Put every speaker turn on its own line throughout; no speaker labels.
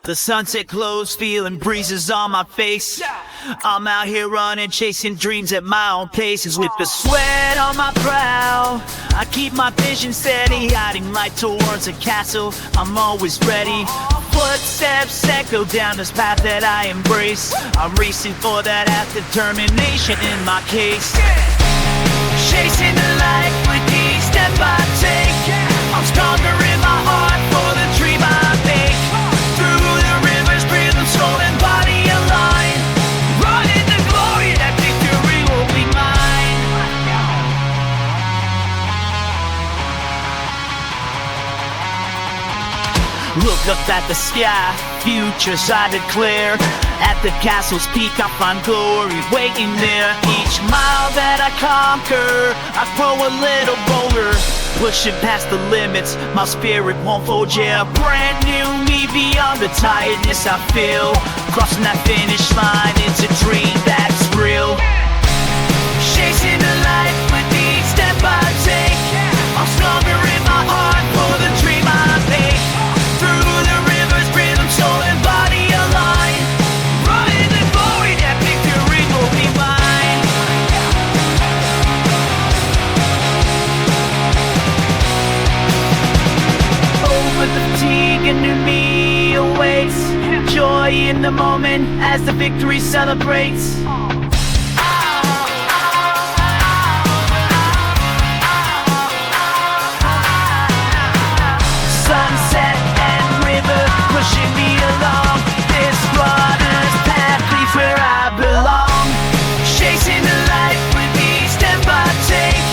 The sunset glows, feeling breezes on my face. I'm out here running, chasing dreams at my own paces. With the sweat on my brow, I keep my vision steady, hiding light towards a castle. I'm always ready. Footsteps echo down this path that I embrace. I'm racing for that half determination in my case. Chasing the light with each step I take. I'm stronger in my heart for the dream I make. Through the rivers, breathe soul and body align. Running the glory, that victory will be mine. Look up at the sky, futures I declare. At the castle's peak I find glory waiting there. Each mile that I conquer, I grow a little bolder. Pushing past the limits, my spirit won't fold. Yeah, a brand new me beyond the tiredness I feel. Crossing that finish line, it's a dream that's real. Chasing the light with each step I take. I'm stronger in my heart for the dream I make. Through the rivers, rhythm, soul and body align. Running the glory, that victory will be mine. Over the fatigue, a new me awaits. Joy in the moment as the victory celebrates. Sunset and river pushing me along. This runner's path leads where I belong. Chasing the light with each step I take.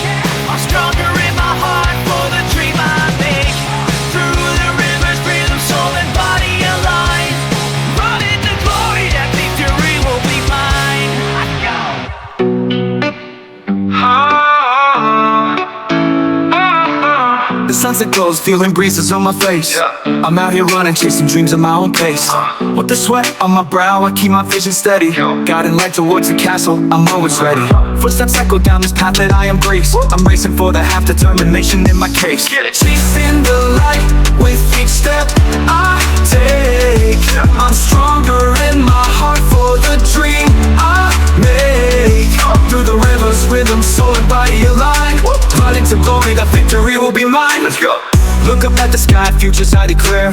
I'm stronger in my heart for the dream I make. Through the rivers, rhythm, soul and body align. Running the glory, that victory will be mine. Let's go.
The sunset glows, feeling breezes on my face. I'm out here running, chasing dreams at my own pace. With the sweat on my brow, I keep my vision steady. Guiding light towards the castle, I'm always ready. Footsteps echo down this path that I embrace. I'm racing for the half determination in my case. Chasing the light with each step I take. I'm stronger in my heart for the dream I make. Through the rivers, rhythm, soul and body align. Running to glory, that victory will be mine. Let's go. Look up at the sky, futures I declare.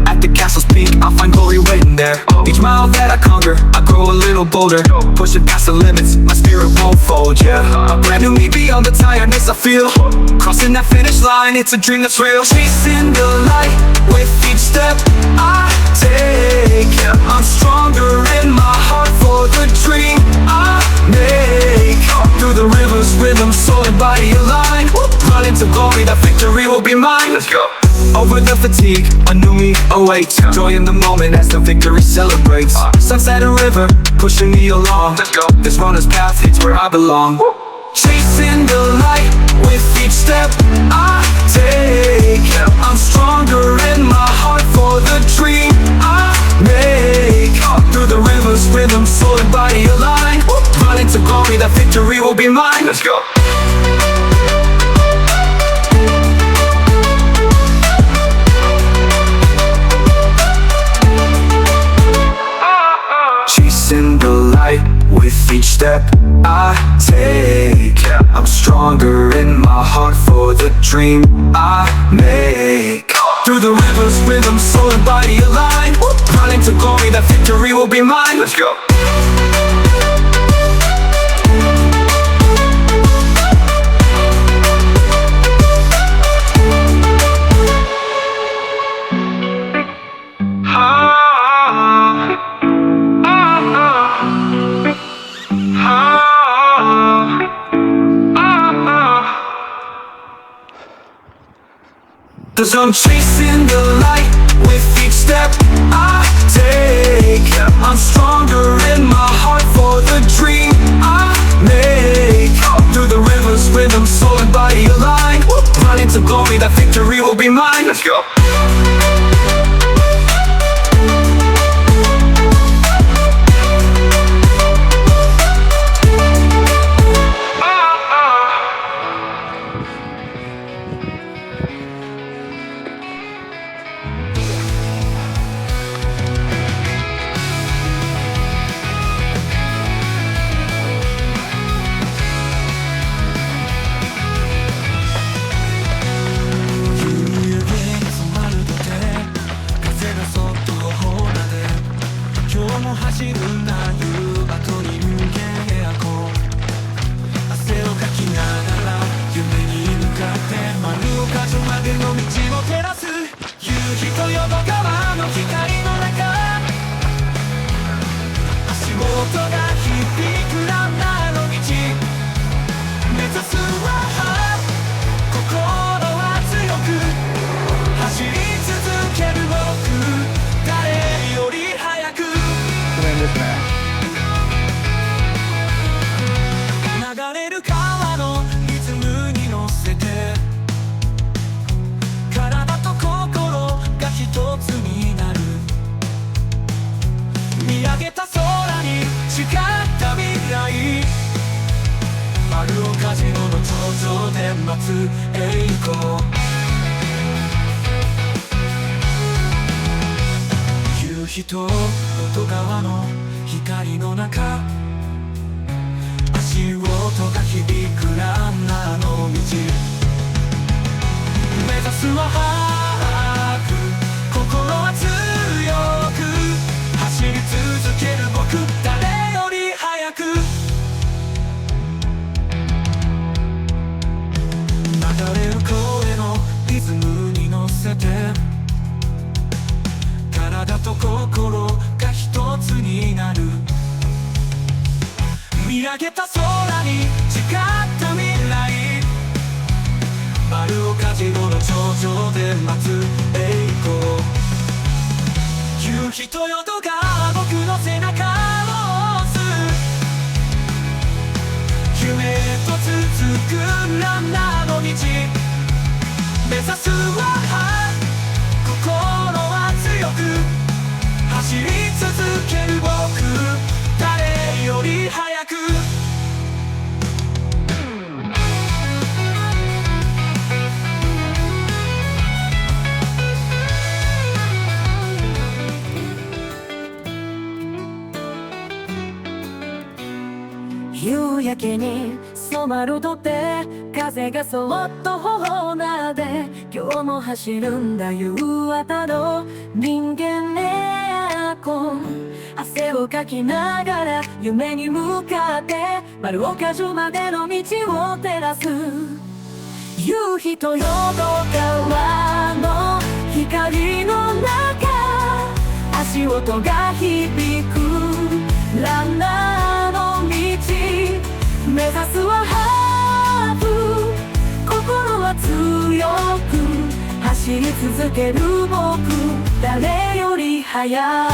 At the castle's peak, I'll find glory waiting there. Each mile that I conquer, I grow a little bolder. Pushing past the limits, my spirit won't fold, yeah. A brand new me beyond the tiredness I feel. Crossing that finish line, it's a dream that's real. Chasing the light with each step I take. I'm stronger in my heart for the dream I make. Through the rivers, rhythm, soul and body align. Running to glory, that victory will be mine. Let's go. Over the fatigue, a new me awaits. Joy in the moment as the victory celebrates. Sunset and river, pushing me along. Let's go. This runner's path, it's where I belong. Chasing the light with each step I take. I'm stronger in my heart for the dream I make. Through the rivers, rhythm, soul and body align. Running to glory, that victory will be mine. Let's go. Chasing the light with each step I take. I'm stronger in my heart for the dream I make. Through the rivers, rhythm, soul and body align. Running to glory, that victory will be mine. Let's go. Cause I'm chasing the light with each step I take. I'm stronger in my heart for the dream I make. Through the rivers, rhythm, soul and body align. Running to glory, that victory will be mine. Let's go. を走るんだ夕後人間エアコン汗をかきながら夢に向かって丸岡城までの道を照らす夕日と淀川の光の中足元が響くランナーの道目指すは心は強く走り続ける僕誰より早く
これですね。
流れる川のリズムに乗せて体と心が一つになる見上げた空に誓った未来丸岡城の頂上で待つ栄光夕日と淀川の光の中足音が響くランナーの道目指すは速く心は強く走り続ける僕誰より早く流れる声のリズムに乗せて体と心が一つになる見上げた空に誓った未来丸岡城の頂上で待つ栄光夕日と淀川僕の背中を押す夢へと続くランナーの道目指すは心は強く走り続ける僕誰より早く
夕焼けに染まる土手風がそっと頬を撫で今日も走るんだ夕方の人間エアコン汗をかきながら夢に向かって丸岡城までの道を照らす夕日と淀川の光の中足音が響くランナーの道目指すはハーフ心は強く走り続ける僕誰より早く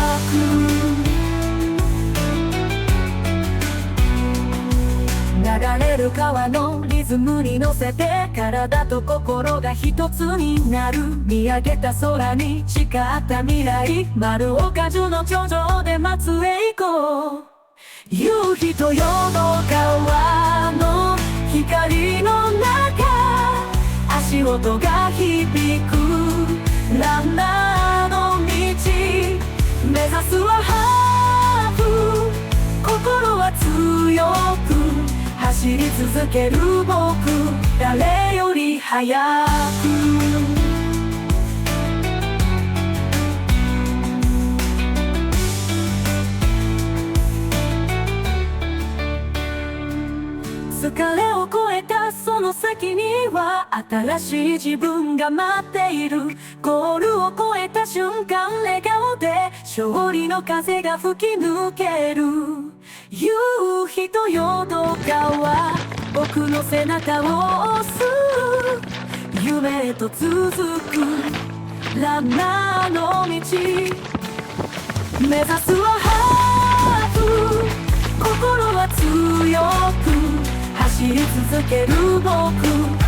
流れる川のリズムに乗せて体と心が一つになる見上げた空に誓った未来丸岡城の頂上で待つ栄光夕日と淀川の光の中足音が響くランナーの道目指すはハーフ心は強く走り続ける僕誰より早く疲れを超えたその先には新しい自分が待っているゴールを越えた瞬間笑顔で勝利の風が吹き抜ける夕日と淀川僕の背中を押す夢へと続くランナーの道目指すはハーフ心は強く走り続ける僕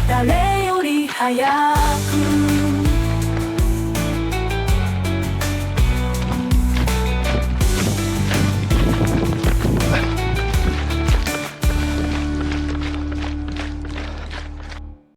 誰より早く